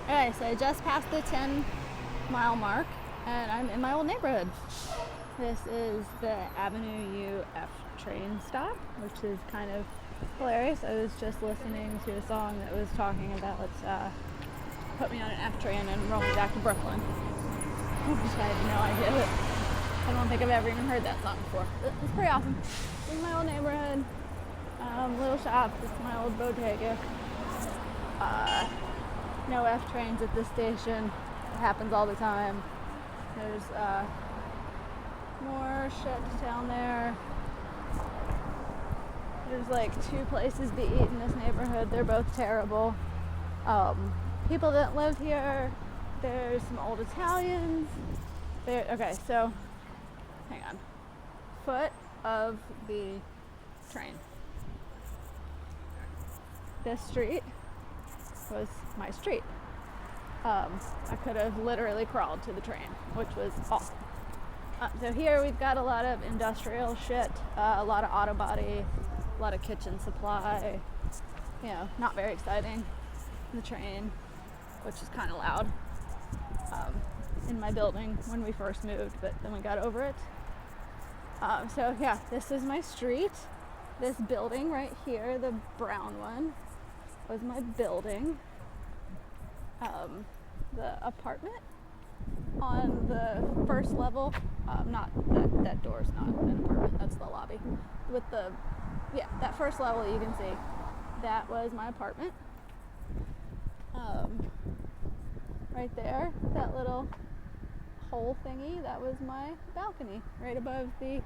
Alright, so I just passed the 10-mile mark and I'm in my old neighborhood. This is the Avenue UF train stop, which is kind of hilarious. I was just listening to a song that was talking about put me on an F train and roll me back to Brooklyn. Which I had no idea, but I don't think I've ever even heard that song before. It's pretty awesome. This is my old neighborhood. Little shop. This is my old bodega. No F trains at this station. It happens all the time. There's more shit down there. There's like 2 places to eat in this neighborhood. They're both terrible. People that live here, there's some old Italians. Okay, so hang on. Foot of the train. This street was my street. I could have literally crawled to the train, which was awesome. So here we've got a lot of industrial shit, a lot of auto body, a lot of kitchen supply, not very exciting. The train, which is kind of loud, in my building when we first moved, but then we got over it. So yeah, this is my street. This building right here, the brown one, was my building. The apartment on the first level, not that door's not an apartment, that's the lobby. With that first level you can see, that was my apartment. Right there, that little hole thingy, that was my balcony right above the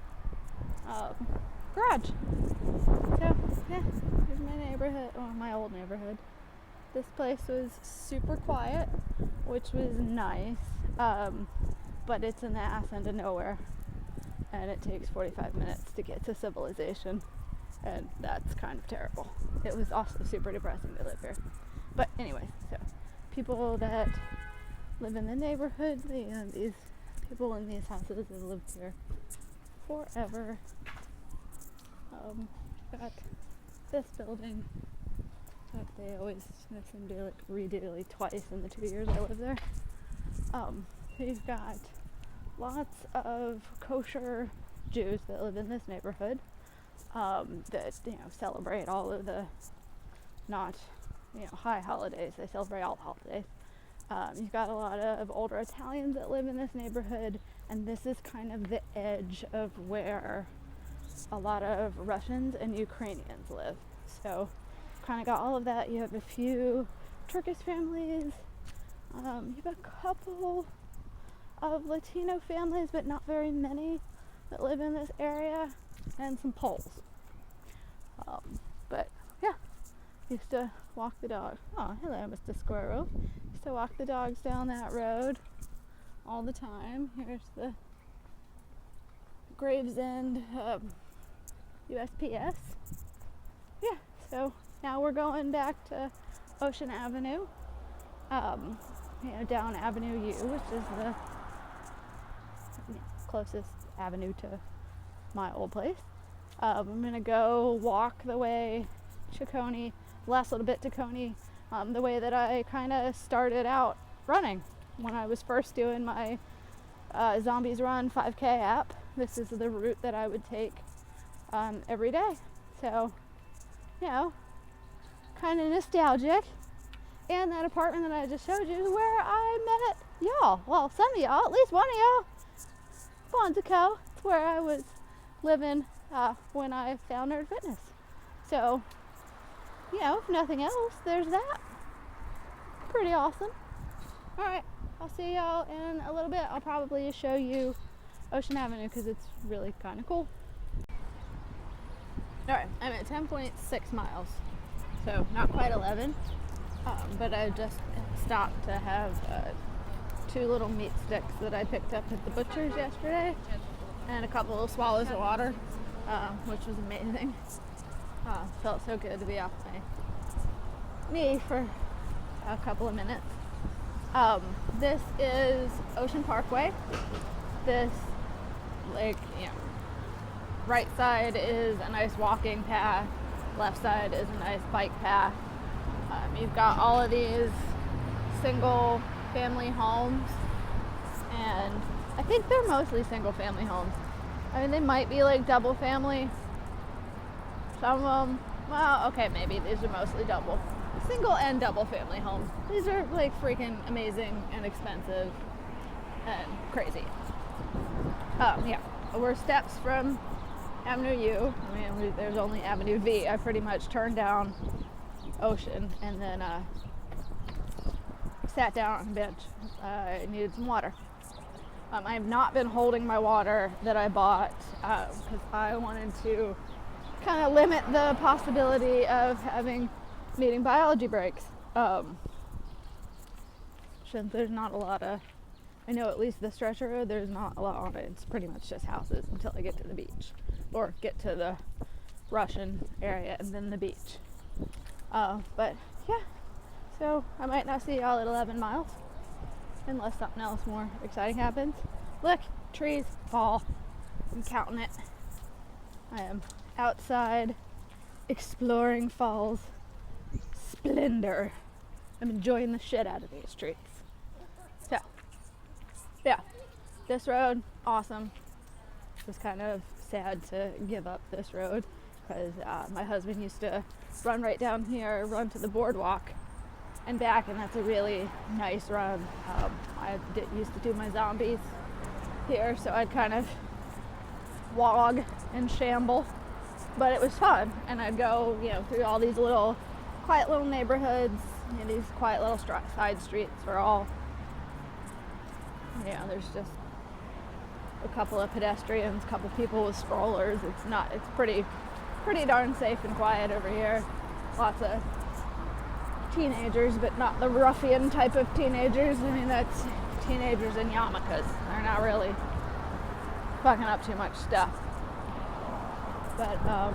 garage. So yeah, here's my neighborhood, my old neighborhood. This place was super quiet, which was nice, but it's in the ass end of nowhere, and it takes 45 minutes to get to civilization, and that's kind of terrible. It was also super depressing to live here. But anyway, so people that live in the neighborhood, these people in these houses have lived here forever. Got this building that they always seem to redo twice in the 2 years I lived there. We've got lots of kosher Jews that live in this neighborhood, that celebrate all of the not high holidays. They celebrate all the holidays. You've got a lot of older Italians that live in this neighborhood, and this is kind of the edge of where a lot of Russians and Ukrainians live. So kind of got all of that. You have a few Turkish families. You have a couple of Latino families, but not very many that live in this area, and some Poles. But yeah, used to walk the dog. Oh, hello, Mr. Squirrel. Used to walk the dogs down that road all the time. Here's the Gravesend USPS. Yeah, so now we're going back to Ocean Avenue, down Avenue U, which is the closest avenue to my old place. I'm going to go walk the way to Coney, last little bit to Coney, the way that I kind of started out running when I was first doing my Zombies Run 5K app. This is the route that I would take every day. So, kind of nostalgic. And that apartment that I just showed you is where I met y'all. Well, some of y'all, at least one of y'all, Bonzico. It's where I was living when I found Nerd Fitness. So, if nothing else, there's that. Pretty awesome. Alright, I'll see y'all in a little bit. I'll probably show you Ocean Avenue because it's really kind of cool. Alright, I'm at 10.6 miles. So, not quite 11. But I just stopped to have 2 little meat sticks that I picked up at the butcher's yesterday, and a couple of swallows of water, which was amazing. Felt so good to be off my knee for a couple of minutes. This is Ocean Parkway. This, right side is a nice walking path, left side is a nice bike path. You've got all of these single family homes, and I think they're mostly single family homes. I mean, they might be like double family. Some of them, well, okay, maybe these are mostly single and double family homes. These are like freaking amazing and expensive and crazy. Yeah, we're steps from Avenue U. I mean, there's only Avenue V. I pretty much turned down Ocean and then sat down on a bench. I needed some water. I have not been holding my water that I bought because I wanted to kind of limit the possibility of needing biology breaks. Since there's not a lot of, I know at least the stretch of road, there's not a lot on it. It's pretty much just houses until I get to the beach or get to the Russian area and then the beach. But yeah, so I might not see y'all at 11 miles unless something else more exciting happens. Look, trees, fall. I'm counting it. I am outside exploring fall's splendor. I'm enjoying the shit out of these trees. So, yeah, this road, awesome. It was kind of sad to give up this road because my husband used to run right down here, run to the boardwalk and back, and that's a really nice run. I used to do my zombies here, so I'd kind of wog and shamble, but it was fun. And I'd go, through all these quiet little neighborhoods, these quiet little side streets are all, there's just a couple of pedestrians, a couple people with strollers. It's pretty darn safe and quiet over here. Lots of teenagers, but not the ruffian type of teenagers. I mean, that's teenagers in yarmulkes. They're not really fucking up too much stuff. But, yeah.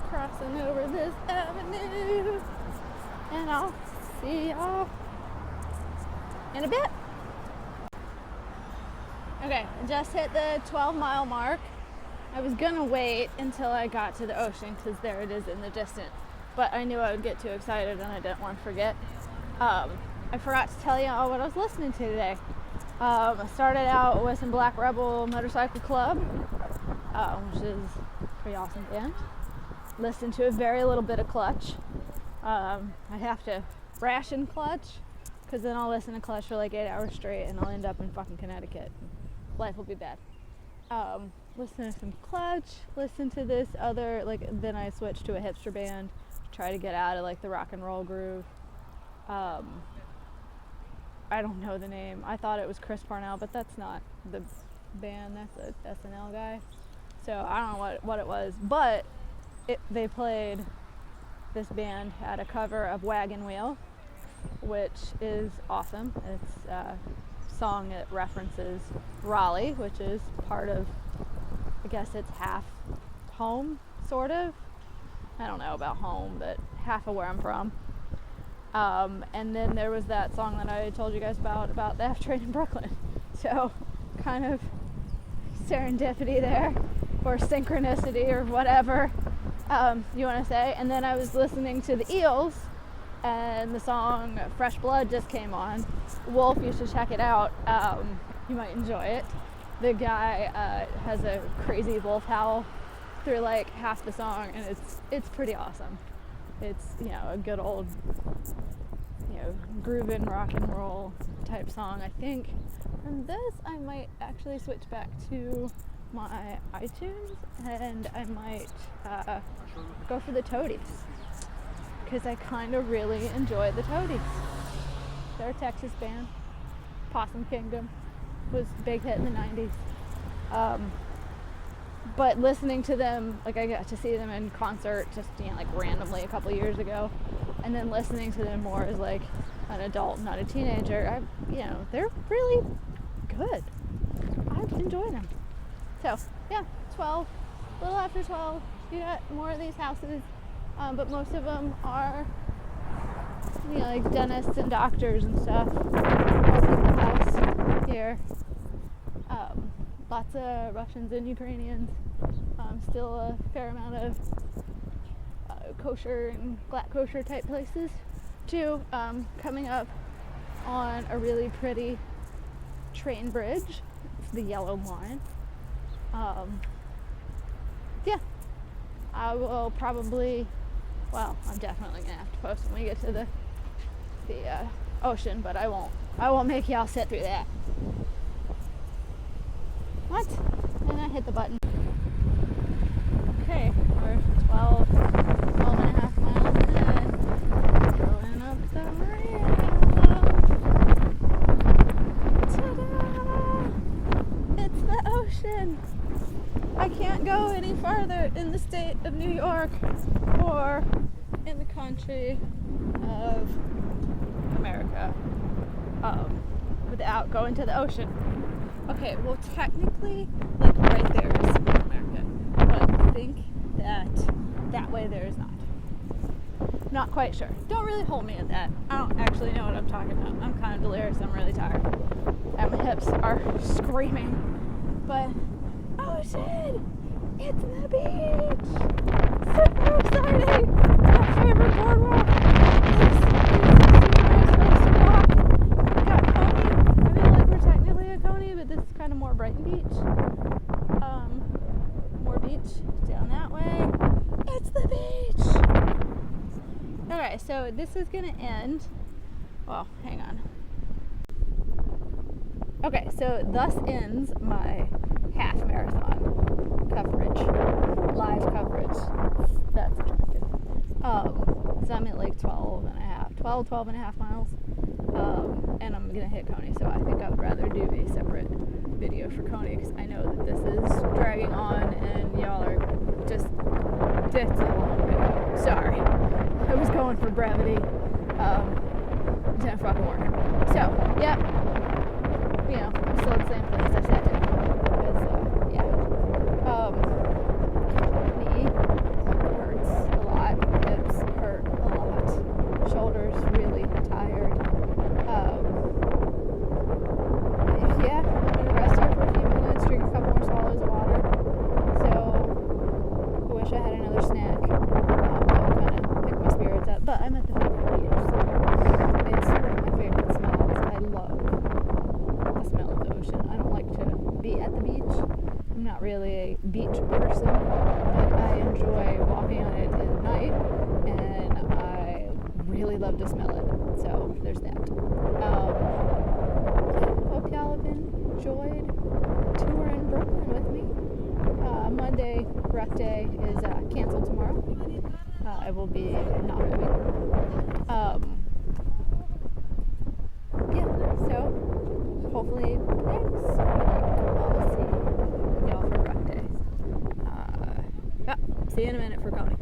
Crossing over this avenue, and I'll see y'all in a bit. Okay, I just hit the 12-mile mark. I was gonna wait until I got to the ocean because there it is in the distance, but I knew I would get too excited and I didn't want to forget. I forgot to tell y'all what I was listening to today. I started out with some Black Rebel Motorcycle Club, which is a pretty awesome band. Listened to a very little bit of Clutch. I have to ration Clutch because then I'll listen to Clutch for like 8 hours straight and I'll end up in fucking Connecticut. Life will be bad. Listen to some Clutch, listen to this other, then I switched to a hipster band to try to get out of the rock and roll groove. I don't know the name. I thought it was Chris Parnell, but that's not the band, that's a SNL guy. So I don't know what it was, but they played, this band had a cover of Wagon Wheel, which is awesome. It's a song that references Raleigh, which is part of, I guess it's half home, sort of. I don't know about home, but half of where I'm from. And then there was that song that I told you guys about the F train in Brooklyn. So kind of serendipity there, or synchronicity, or whatever you want to say. And then I was listening to the Eels, and the song Fresh Blood just came on. Wolf, you should check it out. You might enjoy it. The guy has a crazy wolf howl through half the song, and it's pretty awesome. It's a good old groovin' rock and roll type song. I think from this I might actually switch back to my iTunes, and I might go for the Toadies because I kind of really enjoy the Toadies. They're a Texas band. Possum Kingdom was a big hit in the 90s. But listening to them, I got to see them in concert just randomly a couple years ago, and then listening to them more as an adult, not a teenager. They're really good. I enjoy them. So yeah, 12, a little after 12, you got more of these houses, but most of them are dentists and doctors and stuff. I'll take the house here. Lots of Russians and Ukrainians. Still a fair amount of kosher and glatt kosher type places too. Coming up on a really pretty train bridge. It's the Yellow Line. Yeah, I will probably, well, I'm definitely gonna have to post when we get to the ocean, but I won't make y'all sit through that. What? And I hit the button. Okay, we're 12 and a half miles in. Going up the ramp. Ta-da! It's the ocean. I can't go any farther in the state of New York or in the country of America without going to the ocean. Okay, well technically, like right there is America, but I think that way there is not. Not quite sure. Don't really hold me at that. I don't actually know what I'm talking about. I'm kind of delirious. I'm really tired. And my hips are screaming. But ocean! It's the beach! Super exciting! My favorite boardwalk is Rock. We got Coney. I feel like we're technically at Coney, but this is kind of more Brighton Beach. More beach down that way. It's the beach! Okay, so this is gonna end. Well, hang on. Okay, so thus ends my half marathon coverage, live coverage. That's attractive. So I'm at like 12 and a half miles. And I'm gonna hit Coney, so I think I would rather do a separate video for Coney because I know that this is dragging on and y'all are just, it's a long video. Sorry. I was going for brevity. Didn't fucking work. So, yeah. You know, I'm still at the same place I sat down. Because, yeah. Knee hurts a lot. Hips hurt a lot. Shoulders really tired. Yeah, I'm gonna rest here for a few minutes, drink a couple more swallows of water. So, I wish I had another snack. That would kind of pick my spirits up. But I'm at the beach, so it's one of my favorite smells. I love the smell of the ocean. I don't like to be at the beach. I'm not really a beach person, but I enjoy walking on it at night, and I really love to smell it. So there's that. Hope y'all have enjoyed touring Brooklyn with me. Monday, Ruck Day, is canceled tomorrow. I will be not moving. Yeah, so hopefully next week I'll see y'all for Ruck Day. Yeah, see you in a minute for Coney.